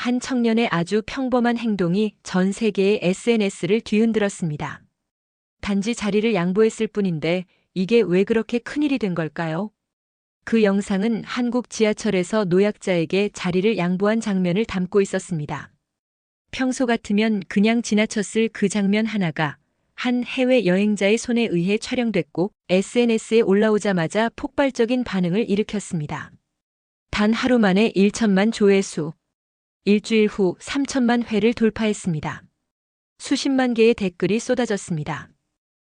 한 청년의 아주 평범한 행동이 전 세계의 SNS를 뒤흔들었습니다. 단지 자리를 양보했을 뿐인데 이게 왜 그렇게 큰일이 된 걸까요? 그 영상은 한국 지하철에서 노약자에게 자리를 양보한 장면을 담고 있었습니다. 평소 같으면 그냥 지나쳤을 그 장면 하나가 한 해외 여행자의 손에 의해 촬영됐고 SNS에 올라오자마자 폭발적인 반응을 일으켰습니다. 단 하루 만에 1천만 조회수, 일주일 후 3천만 회를 돌파했습니다. 수십만 개의 댓글이 쏟아졌습니다.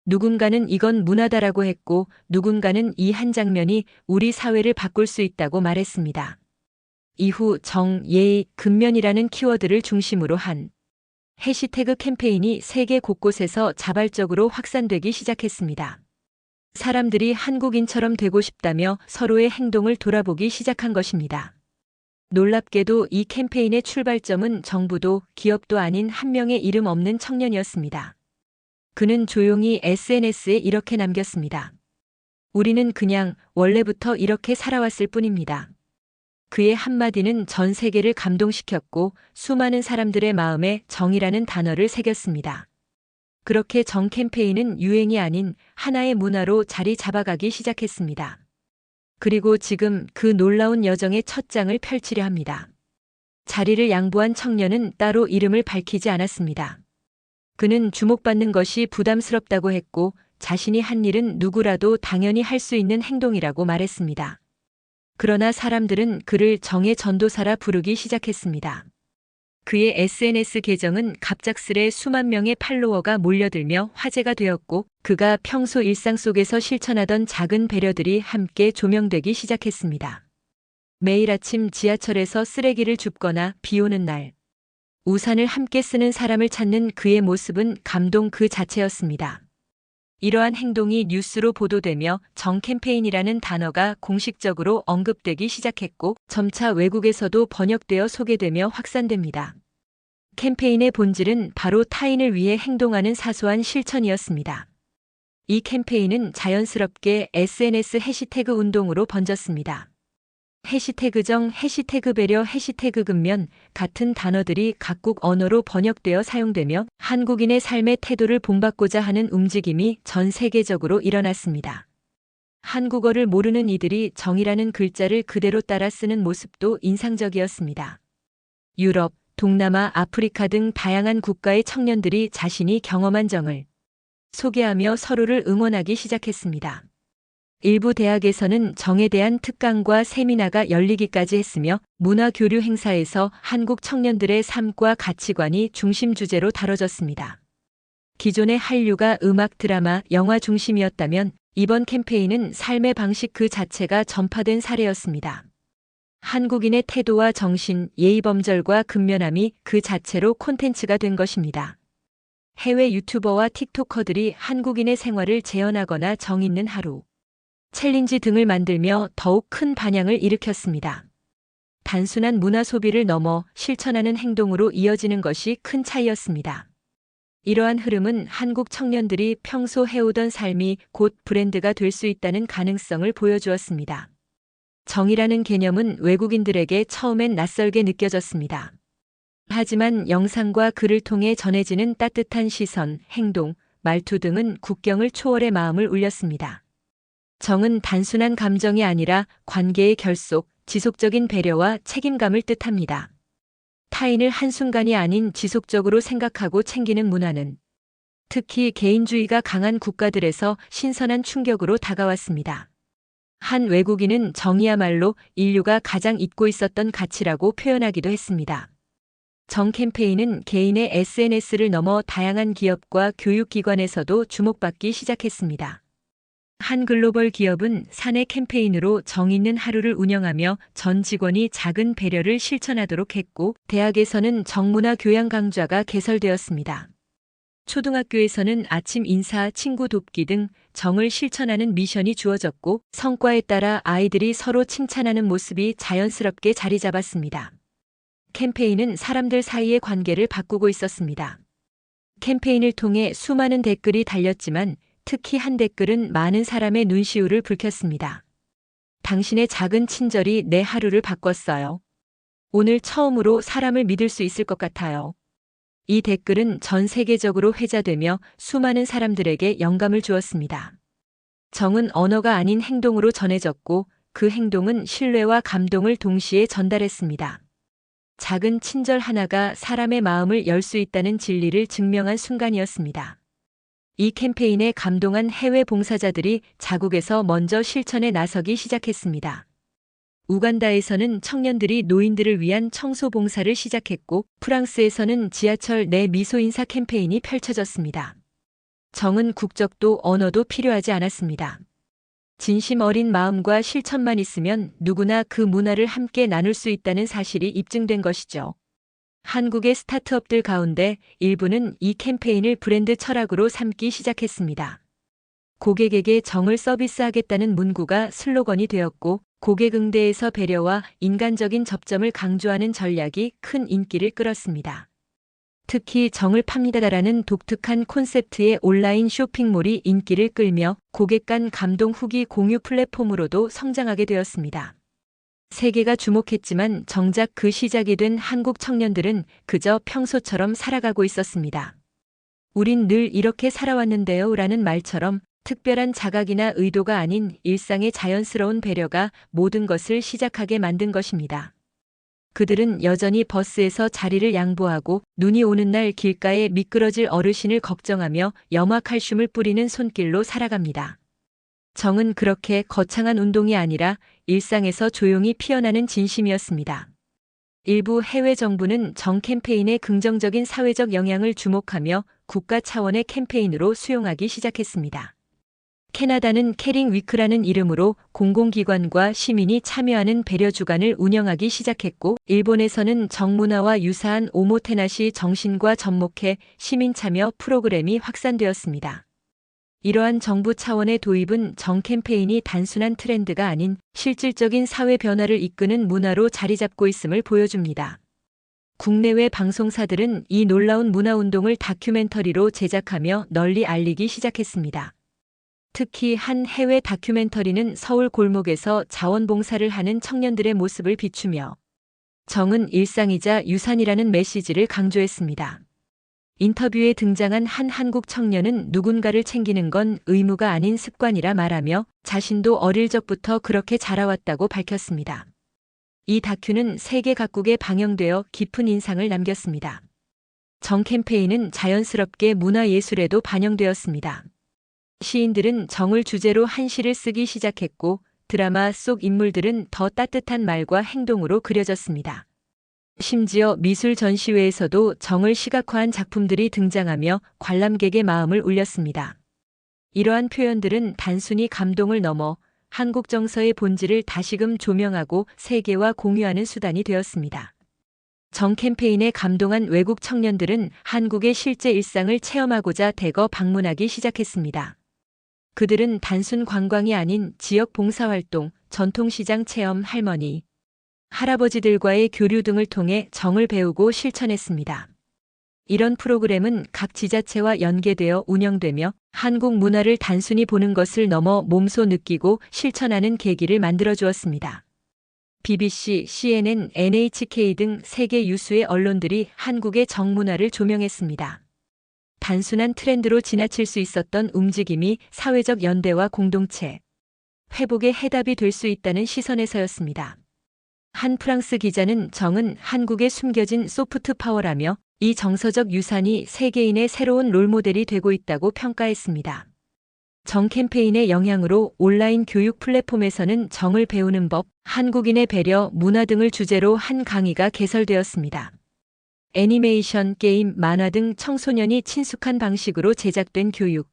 누군가는 이건 문화다라고 했고 누군가는 이 한 장면이 우리 사회를 바꿀 수 있다고 말했습니다. 이후 정, 예의, 근면이라는 키워드를 중심으로 한 해시태그 캠페인이 세계 곳곳에서 자발적으로 확산되기 시작했습니다. 사람들이 한국인처럼 되고 싶다며 서로의 행동을 돌아보기 시작한 것입니다. 놀랍게도 이 캠페인의 출발점은 정부도 기업도 아닌 한 명의 이름 없는 청년이었습니다. 그는 조용히 SNS에 이렇게 남겼습니다. 우리는 그냥 원래부터 이렇게 살아왔을 뿐입니다. 그의 한마디는 전 세계를 감동시켰고 수많은 사람들의 마음에 정이라는 단어를 새겼습니다. 그렇게 정 캠페인은 유행이 아닌 하나의 문화로 자리 잡아가기 시작했습니다. 그리고 지금 그 놀라운 여정의 첫 장을 펼치려 합니다. 자리를 양보한 청년은 따로 이름을 밝히지 않았습니다. 그는 주목받는 것이 부담스럽다고 했고 자신이 한 일은 누구라도 당연히 할 수 있는 행동이라고 말했습니다. 그러나 사람들은 그를 정의 전도사라 부르기 시작했습니다. 그의 SNS 계정은 갑작스레 수만 명의 팔로워가 몰려들며 화제가 되었고 그가 평소 일상 속에서 실천하던 작은 배려들이 함께 조명되기 시작했습니다. 매일 아침 지하철에서 쓰레기를 줍거나 비 오는 날, 우산을 함께 쓰는 사람을 찾는 그의 모습은 감동 그 자체였습니다. 이러한 행동이 뉴스로 보도되며 정 캠페인이라는 단어가 공식적으로 언급되기 시작했고 점차 외국에서도 번역되어 소개되며 확산됩니다. 캠페인의 본질은 바로 타인을 위해 행동하는 사소한 실천이었습니다. 이 캠페인은 자연스럽게 SNS 해시태그 운동으로 번졌습니다. 해시태그 정, 해시태그 배려, 해시태그 근면 같은 단어들이 각국 언어로 번역되어 사용되며 한국인의 삶의 태도를 본받고자 하는 움직임이 전 세계적으로 일어났습니다. 한국어를 모르는 이들이 정이라는 글자를 그대로 따라 쓰는 모습도 인상적이었습니다. 유럽, 동남아, 아프리카 등 다양한 국가의 청년들이 자신이 경험한 정을 소개하며 서로를 응원하기 시작했습니다. 일부 대학에서는 정에 대한 특강과 세미나가 열리기까지 했으며 문화교류 행사에서 한국 청년들의 삶과 가치관이 중심 주제로 다뤄졌습니다. 기존의 한류가 음악, 드라마, 영화 중심이었다면 이번 캠페인은 삶의 방식 그 자체가 전파된 사례였습니다. 한국인의 태도와 정신, 예의범절과 근면함이 그 자체로 콘텐츠가 된 것입니다. 해외 유튜버와 틱토커들이 한국인의 생활을 재현하거나 정 있는 하루, 챌린지 등을 만들며 더욱 큰 반향을 일으켰습니다. 단순한 문화 소비를 넘어 실천하는 행동으로 이어지는 것이 큰 차이였습니다. 이러한 흐름은 한국 청년들이 평소 해오던 삶이 곧 브랜드가 될 수 있다는 가능성을 보여주었습니다. 정이라는 개념은 외국인들에게 처음엔 낯설게 느껴졌습니다. 하지만 영상과 글을 통해 전해지는 따뜻한 시선, 행동, 말투 등은 국경을 초월해 마음을 울렸습니다. 정은 단순한 감정이 아니라 관계의 결속, 지속적인 배려와 책임감을 뜻합니다. 타인을 한순간이 아닌 지속적으로 생각하고 챙기는 문화는 특히 개인주의가 강한 국가들에서 신선한 충격으로 다가왔습니다. 한 외국인은 정이야말로 인류가 가장 잊고 있었던 가치라고 표현하기도 했습니다. 정 캠페인은 개인의 SNS를 넘어 다양한 기업과 교육기관에서도 주목받기 시작했습니다. 한 글로벌 기업은 사내 캠페인으로 정 있는 하루를 운영하며 전 직원이 작은 배려를 실천하도록 했고 대학에서는 정문화 교양 강좌가 개설되었습니다. 초등학교에서는 아침 인사, 친구 돕기 등 정을 실천하는 미션이 주어졌고 성과에 따라 아이들이 서로 칭찬하는 모습이 자연스럽게 자리 잡았습니다. 캠페인은 사람들 사이의 관계를 바꾸고 있었습니다. 캠페인을 통해 수많은 댓글이 달렸지만 특히 한 댓글은 많은 사람의 눈시울을 붉혔습니다. 당신의 작은 친절이 내 하루를 바꿨어요. 오늘 처음으로 사람을 믿을 수 있을 것 같아요. 이 댓글은 전 세계적으로 회자되며 수많은 사람들에게 영감을 주었습니다. 정은 언어가 아닌 행동으로 전해졌고 그 행동은 신뢰와 감동을 동시에 전달했습니다. 작은 친절 하나가 사람의 마음을 열 수 있다는 진리를 증명한 순간이었습니다. 이 캠페인에 감동한 해외 봉사자들이 자국에서 먼저 실천에 나서기 시작했습니다. 우간다에서는 청년들이 노인들을 위한 청소 봉사를 시작했고 프랑스에서는 지하철 내 미소 인사 캠페인이 펼쳐졌습니다. 정은 국적도 언어도 필요하지 않았습니다. 진심 어린 마음과 실천만 있으면 누구나 그 문화를 함께 나눌 수 있다는 사실이 입증된 것이죠. 한국의 스타트업들 가운데 일부는 이 캠페인을 브랜드 철학으로 삼기 시작했습니다. 고객에게 정을 서비스하겠다는 문구가 슬로건이 되었고 고객 응대에서 배려와 인간적인 접점을 강조하는 전략이 큰 인기를 끌었습니다. 특히 정을 팝니다라는 독특한 콘셉트의 온라인 쇼핑몰이 인기를 끌며 고객 간 감동 후기 공유 플랫폼으로도 성장하게 되었습니다. 세계가 주목했지만 정작 그 시작이 된 한국 청년들은 그저 평소처럼 살아가고 있었습니다. 우린 늘 이렇게 살아왔는데요 라는 말처럼 특별한 자각이나 의도가 아닌 일상의 자연스러운 배려가 모든 것을 시작하게 만든 것입니다. 그들은 여전히 버스에서 자리를 양보하고 눈이 오는 날 길가에 미끄러질 어르신을 걱정하며 염화칼슘을 뿌리는 손길로 살아갑니다. 정은 그렇게 거창한 운동이 아니라 일상에서 조용히 피어나는 진심이었습니다. 일부 해외 정부는 정 캠페인의 긍정적인 사회적 영향을 주목하며 국가 차원의 캠페인으로 수용하기 시작했습니다. 캐나다는 캐링 위크라는 이름으로 공공기관과 시민이 참여하는 배려 주간을 운영하기 시작했고, 일본에서는 정문화와 유사한 오모테나시 정신과 접목해 시민 참여 프로그램이 확산되었습니다. 이러한 정부 차원의 도입은 정 캠페인이 단순한 트렌드가 아닌 실질적인 사회 변화를 이끄는 문화로 자리 잡고 있음을 보여줍니다. 국내외 방송사들은 이 놀라운 문화운동을 다큐멘터리로 제작하며 널리 알리기 시작했습니다. 특히 한 해외 다큐멘터리는 서울 골목에서 자원봉사를 하는 청년들의 모습을 비추며 정은 일상이자 유산이라는 메시지를 강조했습니다. 인터뷰에 등장한 한 한국 청년은 누군가를 챙기는 건 의무가 아닌 습관이라 말하며 자신도 어릴 적부터 그렇게 자라왔다고 밝혔습니다. 이 다큐는 세계 각국에 방영되어 깊은 인상을 남겼습니다. 정 캠페인은 자연스럽게 문화예술에도 반영되었습니다. 시인들은 정을 주제로 한 시를 쓰기 시작했고 드라마 속 인물들은 더 따뜻한 말과 행동으로 그려졌습니다. 심지어 미술 전시회에서도 정을 시각화한 작품들이 등장하며 관람객의 마음을 울렸습니다. 이러한 표현들은 단순히 감동을 넘어 한국 정서의 본질을 다시금 조명하고 세계와 공유하는 수단이 되었습니다. 정 캠페인에 감동한 외국 청년들은 한국의 실제 일상을 체험하고자 대거 방문하기 시작했습니다. 그들은 단순 관광이 아닌 지역 봉사활동, 전통시장 체험, 할머니, 할아버지들과의 교류 등을 통해 정을 배우고 실천했습니다. 이런 프로그램은 각 지자체와 연계되어 운영되며 한국 문화를 단순히 보는 것을 넘어 몸소 느끼고 실천하는 계기를 만들어 주었습니다. BBC, CNN, NHK 등 세계 유수의 언론들이 한국의 정문화를 조명했습니다. 단순한 트렌드로 지나칠 수 있었던 움직임이 사회적 연대와 공동체, 회복의 해답이 될 수 있다는 시선에서였습니다. 한 프랑스 기자는 정은 한국에 숨겨진 소프트 파워라며 이 정서적 유산이 세계인의 새로운 롤모델이 되고 있다고 평가했습니다. 정 캠페인의 영향으로 온라인 교육 플랫폼에서는 정을 배우는 법, 한국인의 배려, 문화 등을 주제로 한 강의가 개설되었습니다. 애니메이션, 게임, 만화 등 청소년이 친숙한 방식으로 제작된 교육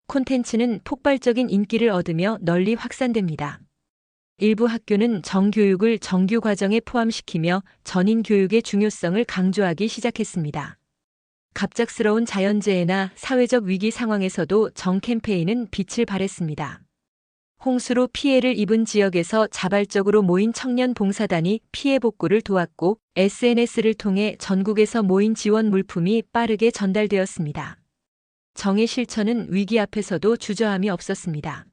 콘텐츠는 폭발적인 인기를 얻으며 널리 확산됩니다. 일부 학교는 정교육을 정규 과정에 포함시키며 전인 교육의 중요성을 강조하기 시작했습니다. 갑작스러운 자연재해나 사회적 위기 상황에서도 정 캠페인은 빛을 발했습니다. 홍수로 피해를 입은 지역에서 자발적으로 모인 청년 봉사단이 피해 복구를 도왔고 SNS를 통해 전국에서 모인 지원 물품이 빠르게 전달되었습니다. 정의 실천은 위기 앞에서도 주저함이 없었습니다.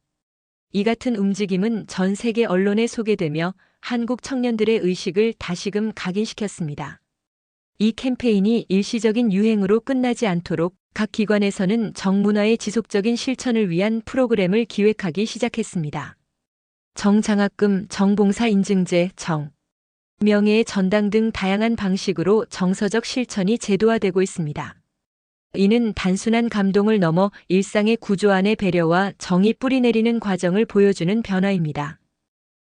이 같은 움직임은 전 세계 언론에 소개되며 한국 청년들의 의식을 다시금 각인시켰습니다. 이 캠페인이 일시적인 유행으로 끝나지 않도록 각 기관에서는 정문화의 지속적인 실천을 위한 프로그램을 기획하기 시작했습니다. 정장학금, 정봉사 인증제, 명예의 전당 등 다양한 방식으로 정서적 실천이 제도화되고 있습니다. 이는 단순한 감동을 넘어 일상의 구조 안의 배려와 정이 뿌리내리는 과정을 보여주는 변화입니다.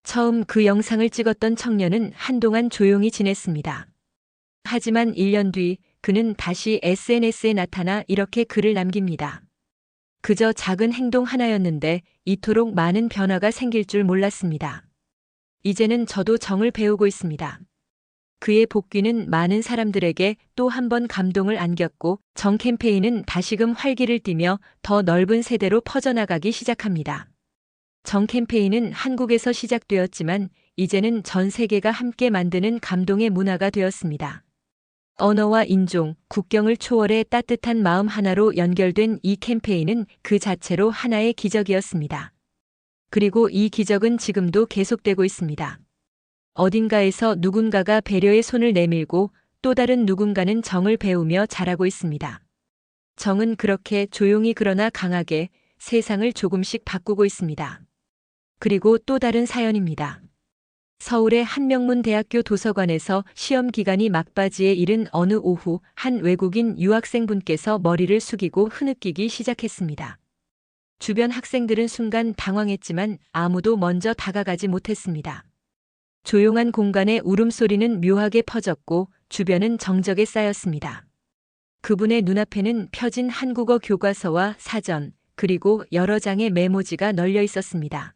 처음 그 영상을 찍었던 청년은 한동안 조용히 지냈습니다. 하지만 1년 뒤 그는 다시 SNS에 나타나 이렇게 글을 남깁니다. 그저 작은 행동 하나였는데 이토록 많은 변화가 생길 줄 몰랐습니다. 이제는 저도 정을 배우고 있습니다. 그의 복귀는 많은 사람들에게 또 한 번 감동을 안겼고 정 캠페인은 다시금 활기를 띠며 더 넓은 세대로 퍼져나가기 시작합니다. 정 캠페인은 한국에서 시작되었지만 이제는 전 세계가 함께 만드는 감동의 문화가 되었습니다. 언어와 인종, 국경을 초월해 따뜻한 마음 하나로 연결된 이 캠페인은 그 자체로 하나의 기적이었습니다. 그리고 이 기적은 지금도 계속되고 있습니다. 어딘가에서 누군가가 배려의 손을 내밀고 또 다른 누군가는 정을 배우며 자라고 있습니다. 정은 그렇게 조용히 그러나 강하게 세상을 조금씩 바꾸고 있습니다. 그리고 또 다른 사연입니다. 서울의 한명문대학교 도서관에서 시험 기간이 막바지에 이른 어느 오후 한 외국인 유학생분께서 머리를 숙이고 흐느끼기 시작했습니다. 주변 학생들은 순간 당황했지만 아무도 먼저 다가가지 못했습니다. 조용한 공간에 울음소리는 묘하게 퍼졌고 주변은 정적에 쌓였습니다. 그분의 눈앞에는 펴진 한국어 교과서와 사전, 그리고 여러 장의 메모지가 널려 있었습니다.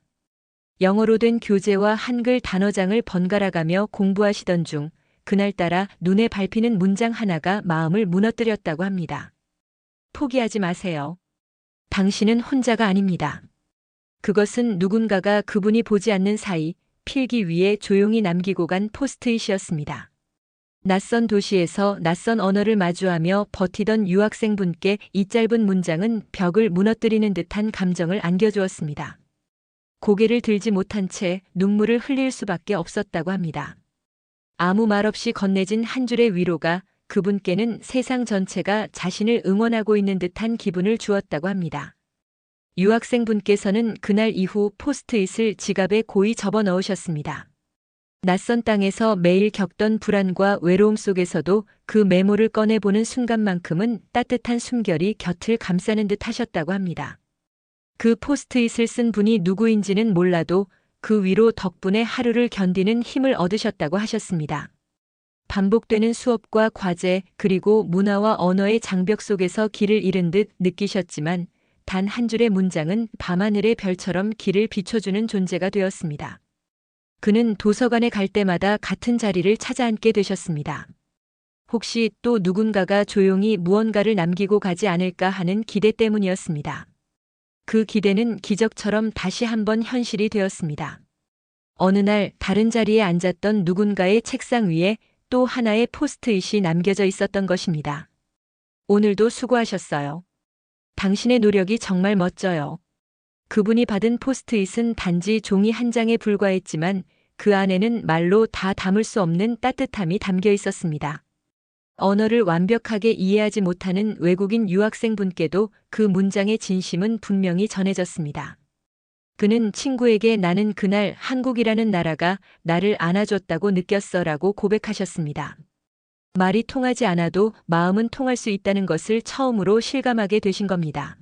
영어로 된 교재와 한글 단어장을 번갈아가며 공부하시던 중 그날따라 눈에 밟히는 문장 하나가 마음을 무너뜨렸다고 합니다. 포기하지 마세요. 당신은 혼자가 아닙니다. 그것은 누군가가 그분이 보지 않는 사이 필기 위에 조용히 남기고 간 포스트잇이었습니다. 낯선 도시에서 낯선 언어를 마주하며 버티던 유학생분께 이 짧은 문장은 벽을 무너뜨리는 듯한 감정을 안겨주었습니다. 고개를 들지 못한 채 눈물을 흘릴 수밖에 없었다고 합니다. 아무 말 없이 건네진 한 줄의 위로가 그분께는 세상 전체가 자신을 응원하고 있는 듯한 기분을 주었다고 합니다. 유학생분께서는 그날 이후 포스트잇을 지갑에 고이 접어 넣으셨습니다. 낯선 땅에서 매일 겪던 불안과 외로움 속에서도 그 메모를 꺼내보는 순간만큼은 따뜻한 숨결이 곁을 감싸는 듯 하셨다고 합니다. 그 포스트잇을 쓴 분이 누구인지는 몰라도 그 위로 덕분에 하루를 견디는 힘을 얻으셨다고 하셨습니다. 반복되는 수업과 과제 그리고 문화와 언어의 장벽 속에서 길을 잃은 듯 느끼셨지만 단 한 줄의 문장은 밤하늘의 별처럼 길을 비춰주는 존재가 되었습니다. 그는 도서관에 갈 때마다 같은 자리를 찾아 앉게 되셨습니다. 혹시 또 누군가가 조용히 무언가를 남기고 가지 않을까 하는 기대 때문이었습니다. 그 기대는 기적처럼 다시 한번 현실이 되었습니다. 어느 날 다른 자리에 앉았던 누군가의 책상 위에 또 하나의 포스트잇이 남겨져 있었던 것입니다. 오늘도 수고하셨어요. 당신의 노력이 정말 멋져요. 그분이 받은 포스트잇은 단지 종이 한 장에 불과했지만 그 안에는 말로 다 담을 수 없는 따뜻함이 담겨 있었습니다. 언어를 완벽하게 이해하지 못하는 외국인 유학생분께도 그 문장의 진심은 분명히 전해졌습니다. 그는 친구에게 나는 그날 한국이라는 나라가 나를 안아줬다고 느꼈어라고 고백하셨습니다. 말이 통하지 않아도 마음은 통할 수 있다는 것을 처음으로 실감하게 되신 겁니다.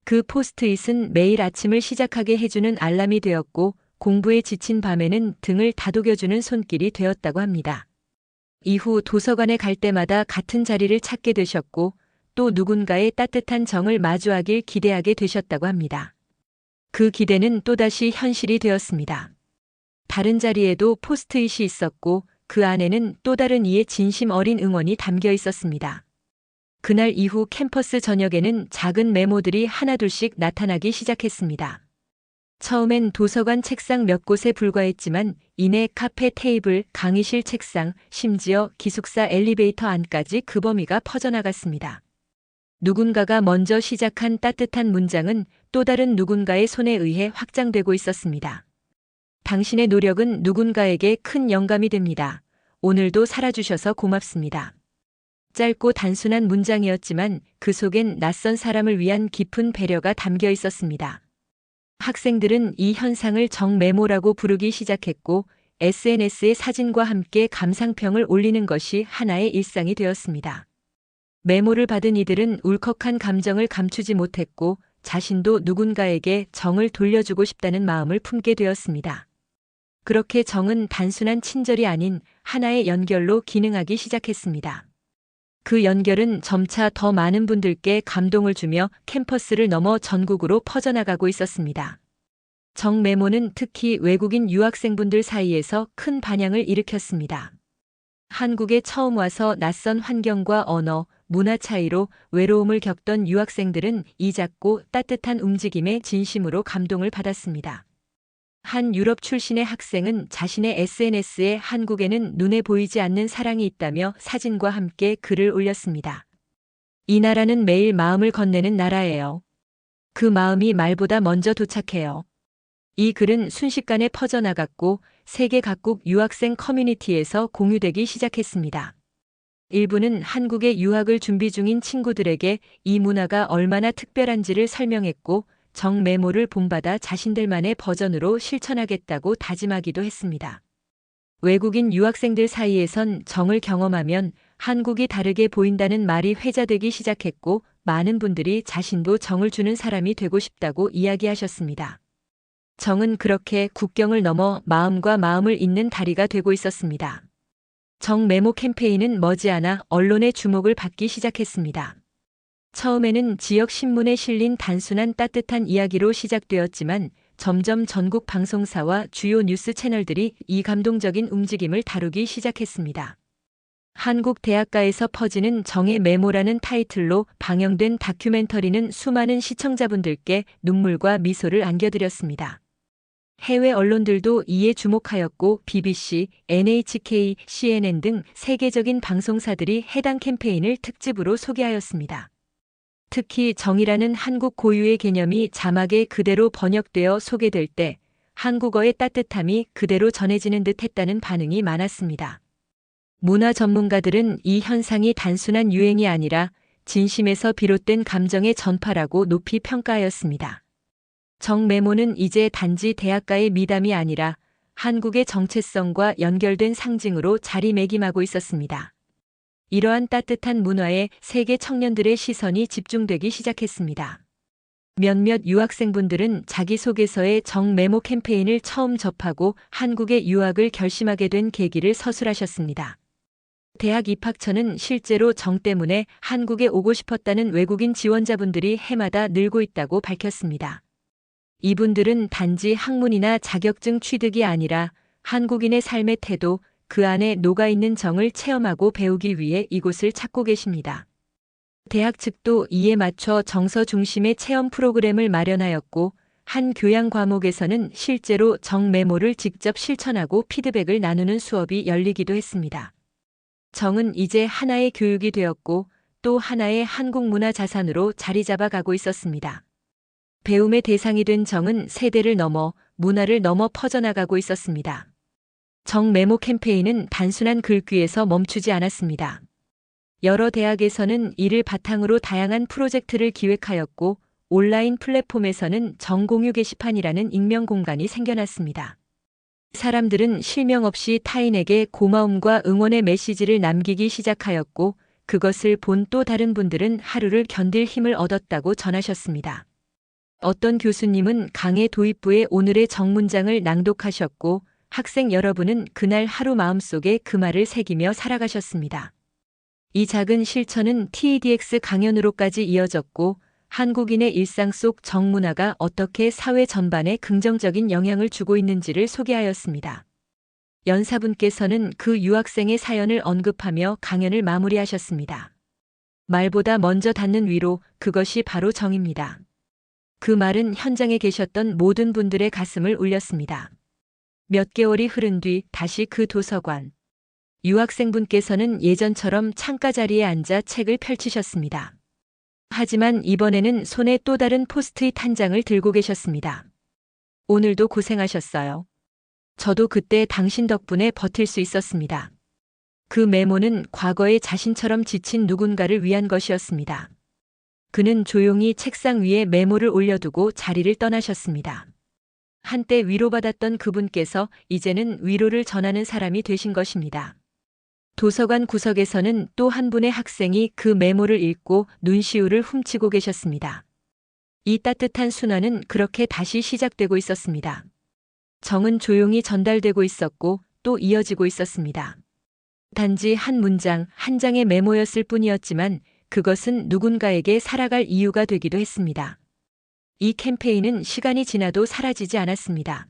그 포스트잇은 매일 아침을 시작하게 해주는 알람이 되었고 공부에 지친 밤에는 등을 다독여주는 손길이 되었다고 합니다. 이후 도서관에 갈 때마다 같은 자리를 찾게 되셨고 또 누군가의 따뜻한 정을 마주하길 기대하게 되셨다고 합니다. 그 기대는 또다시 현실이 되었습니다. 다른 자리에도 포스트잇이 있었고 그 안에는 또 다른 이의 진심 어린 응원이 담겨 있었습니다. 그날 이후 캠퍼스 전역에는 작은 메모들이 하나둘씩 나타나기 시작했습니다. 처음엔 도서관 책상 몇 곳에 불과했지만 이내 카페 테이블, 강의실 책상, 심지어 기숙사 엘리베이터 안까지 그 범위가 퍼져나갔습니다. 누군가가 먼저 시작한 따뜻한 문장은 또 다른 누군가의 손에 의해 확장되고 있었습니다. 당신의 노력은 누군가에게 큰 영감이 됩니다. 오늘도 살아주셔서 고맙습니다. 짧고 단순한 문장이었지만 그 속엔 낯선 사람을 위한 깊은 배려가 담겨 있었습니다. 학생들은 이 현상을 정메모라고 부르기 시작했고 SNS에 사진과 함께 감상평을 올리는 것이 하나의 일상이 되었습니다. 메모를 받은 이들은 울컥한 감정을 감추지 못했고 자신도 누군가에게 정을 돌려주고 싶다는 마음을 품게 되었습니다. 그렇게 정은 단순한 친절이 아닌 하나의 연결로 기능하기 시작했습니다. 그 연결은 점차 더 많은 분들께 감동을 주며 캠퍼스를 넘어 전국으로 퍼져나가고 있었습니다. 정메모는 특히 외국인 유학생분들 사이에서 큰 반향을 일으켰습니다. 한국에 처음 와서 낯선 환경과 언어, 문화 차이로 외로움을 겪던 유학생들은 이 작고 따뜻한 움직임에 진심으로 감동을 받았습니다. 한 유럽 출신의 학생은 자신의 SNS에 한국에는 눈에 보이지 않는 사랑이 있다며 사진과 함께 글을 올렸습니다. 이 나라는 매일 마음을 건네는 나라예요. 그 마음이 말보다 먼저 도착해요. 이 글은 순식간에 퍼져나갔고 세계 각국 유학생 커뮤니티에서 공유되기 시작했습니다. 일부는 한국에 유학을 준비 중인 친구들에게 이 문화가 얼마나 특별한지를 설명했고 정메모를 본받아 자신들만의 버전으로 실천하겠다고 다짐하기도 했습니다. 외국인 유학생들 사이에선 정을 경험하면 한국이 다르게 보인다는 말이 회자되기 시작했고 많은 분들이 자신도 정을 주는 사람이 되고 싶다고 이야기하셨습니다. 정은 그렇게 국경을 넘어 마음과 마음을 잇는 다리가 되고 있었습니다. 정메모 캠페인은 머지않아 언론의 주목을 받기 시작했습니다. 처음에는 지역 신문에 실린 단순한 따뜻한 이야기로 시작되었지만 점점 전국 방송사와 주요 뉴스 채널들이 이 감동적인 움직임을 다루기 시작했습니다. 한국 대학가에서 퍼지는 정의 메모라는 타이틀로 방영된 다큐멘터리는 수많은 시청자분들께 눈물과 미소를 안겨드렸습니다. 해외 언론들도 이에 주목하였고 BBC, NHK, CNN 등 세계적인 방송사들이 해당 캠페인을 특집으로 소개하였습니다. 특히 정이라는 한국 고유의 개념이 자막에 그대로 번역되어 소개될 때 한국어의 따뜻함이 그대로 전해지는 듯 했다는 반응이 많았습니다. 문화 전문가들은 이 현상이 단순한 유행이 아니라 진심에서 비롯된 감정의 전파라고 높이 평가하였습니다. 정메모는 이제 단지 대학가의 미담이 아니라 한국의 정체성과 연결된 상징으로 자리매김하고 있었습니다. 이러한 따뜻한 문화에 세계 청년들의 시선이 집중되기 시작했습니다. 몇몇 유학생분들은 자기소개서에 정메모 캠페인을 처음 접하고 한국에 유학을 결심하게 된 계기를 서술하셨습니다. 대학 입학 전은 실제로 정 때문에 한국에 오고 싶었다는 외국인 지원자분들이 해마다 늘고 있다고 밝혔습니다. 이분들은 단지 학문이나 자격증 취득이 아니라 한국인의 삶의 태도, 그 안에 녹아있는 정을 체험하고 배우기 위해 이곳을 찾고 계십니다. 대학 측도 이에 맞춰 정서 중심의 체험 프로그램을 마련하였고 한 교양 과목에서는 실제로 정메모를 직접 실천하고 피드백을 나누는 수업이 열리기도 했습니다. 정은 이제 하나의 교육이 되었고 또 하나의 한국 문화 자산으로 자리 잡아가고 있었습니다. 배움의 대상이 된 정은 세대를 넘어 문화를 넘어 퍼져나가고 있었습니다. 정메모 캠페인은 단순한 글귀에서 멈추지 않았습니다. 여러 대학에서는 이를 바탕으로 다양한 프로젝트를 기획하였고 온라인 플랫폼에서는 정공유 게시판이라는 익명 공간이 생겨났습니다. 사람들은 실명 없이 타인에게 고마움과 응원의 메시지를 남기기 시작하였고 그것을 본 또 다른 분들은 하루를 견딜 힘을 얻었다고 전하셨습니다. 어떤 교수님은 강의 도입부에 오늘의 정문장을 낭독하셨고 학생 여러분은 그날 하루 마음속에 그 말을 새기며 살아가셨습니다. 이 작은 실천은 TEDx 강연으로까지 이어졌고 한국인의 일상 속 정문화가 어떻게 사회 전반에 긍정적인 영향을 주고 있는지를 소개하였습니다. 연사분께서는 그 유학생의 사연을 언급하며 강연을 마무리하셨습니다. 말보다 먼저 닿는 위로, 그것이 바로 정입니다. 그 말은 현장에 계셨던 모든 분들의 가슴을 울렸습니다. 몇 개월이 흐른 뒤 다시 그 도서관. 유학생분께서는 예전처럼 창가 자리에 앉아 책을 펼치셨습니다. 하지만 이번에는 손에 또 다른 포스트잇 한 장을 들고 계셨습니다. 오늘도 고생하셨어요. 저도 그때 당신 덕분에 버틸 수 있었습니다. 그 메모는 과거의 자신처럼 지친 누군가를 위한 것이었습니다. 그는 조용히 책상 위에 메모를 올려두고 자리를 떠나셨습니다. 한때 위로받았던 그분께서 이제는 위로를 전하는 사람이 되신 것입니다. 도서관 구석에서는 또 한 분의 학생이 그 메모를 읽고 눈시울을 훔치고 계셨습니다. 이 따뜻한 순환은 그렇게 다시 시작되고 있었습니다. 정은 조용히 전달되고 있었고 또 이어지고 있었습니다. 단지 한 문장, 한 장의 메모였을 뿐이었지만 그것은 누군가에게 살아갈 이유가 되기도 했습니다. 이 캠페인은 시간이 지나도 사라지지 않았습니다.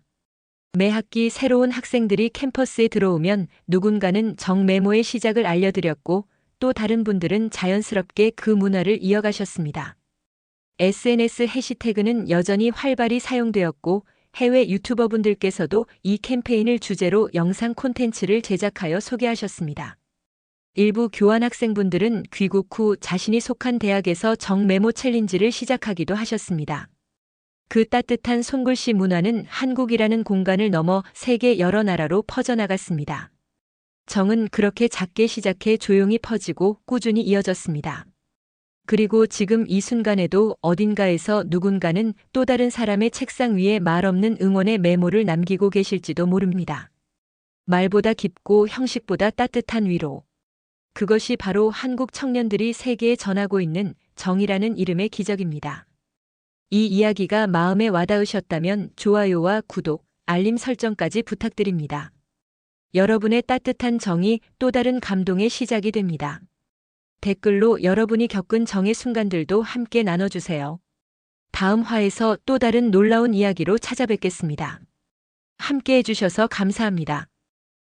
매 학기 새로운 학생들이 캠퍼스에 들어오면 누군가는 정 메모의 시작을 알려드렸고 또 다른 분들은 자연스럽게 그 문화를 이어가셨습니다. SNS 해시태그는 여전히 활발히 사용되었고 해외 유튜버분들께서도 이 캠페인을 주제로 영상 콘텐츠를 제작하여 소개하셨습니다. 일부 교환학생분들은 귀국 후 자신이 속한 대학에서 정메모 챌린지를 시작하기도 하셨습니다. 그 따뜻한 손글씨 문화는 한국이라는 공간을 넘어 세계 여러 나라로 퍼져나갔습니다. 정은 그렇게 작게 시작해 조용히 퍼지고 꾸준히 이어졌습니다. 그리고 지금 이 순간에도 어딘가에서 누군가는 또 다른 사람의 책상 위에 말없는 응원의 메모를 남기고 계실지도 모릅니다. 말보다 깊고 형식보다 따뜻한 위로. 그것이 바로 한국 청년들이 세계에 전하고 있는 정이라는 이름의 기적입니다. 이 이야기가 마음에 와닿으셨다면 좋아요와 구독, 알림 설정까지 부탁드립니다. 여러분의 따뜻한 정이 또 다른 감동의 시작이 됩니다. 댓글로 여러분이 겪은 정의 순간들도 함께 나눠주세요. 다음 화에서 또 다른 놀라운 이야기로 찾아뵙겠습니다. 함께 해주셔서 감사합니다.